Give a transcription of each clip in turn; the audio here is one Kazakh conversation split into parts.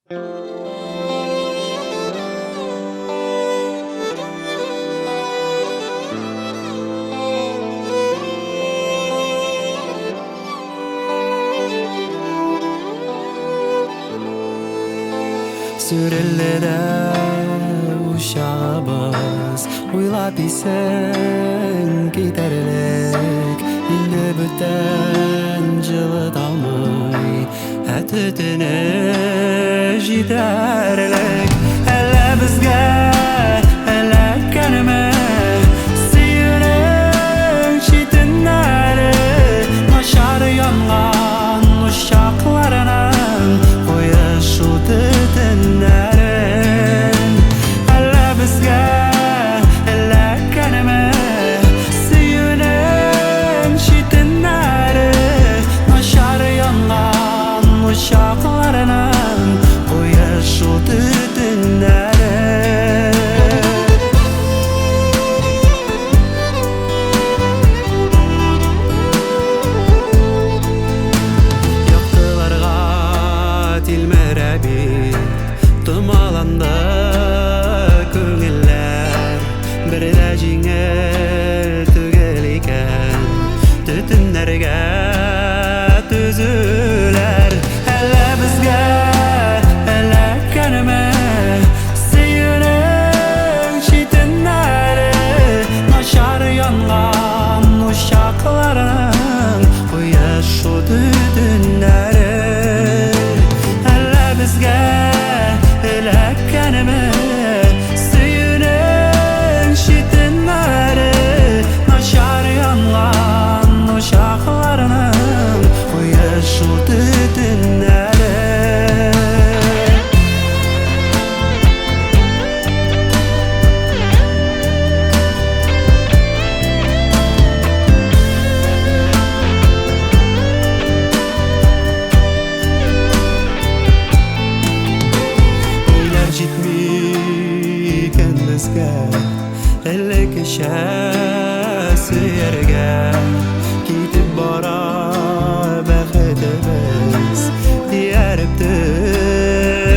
Sürellere uşağımız Uylap isen giderlik Indi bütten жылы dalmay Әтетіне жиderlik Әлі бізге әләккәнімі Сүйінің шитінлері Нашар янған uşaqlarının Қойышу tütünlerin Әлі бізге әләккәнімі Сүйінің шитінлері Нашар янған uşaqlarının Қойышу tütünlerin Тымаланды көңілләр Бірді жеңіл түгел екен Түтінлерге түзілер Әлі бізге әләккәнімі Сүйінің шитінлері Нашар янған uşaqlarının Қойышу түтінлері Әлі бізге Әләккәнімі Сүйінің шитінлері Нашар янған uşaqlarının Қойышу түтінлері Әлі кеше сүйерге Кетіп бара бәхетіміз Еріп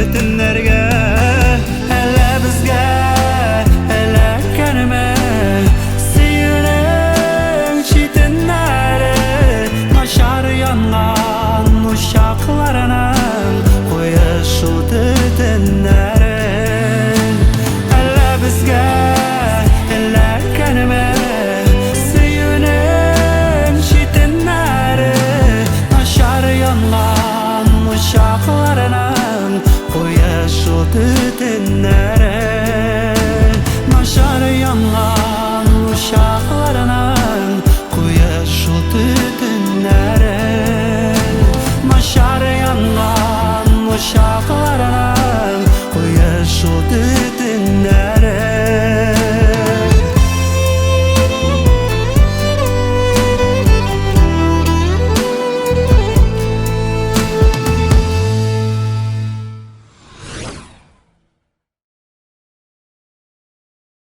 түтінлерге Әлі бізге әләккәнімі Сүйінің шитінлері Нашар янған uşaqlarının Қойышу түтінлері Uşaqlarının Қойышу түтінлері Нашар янған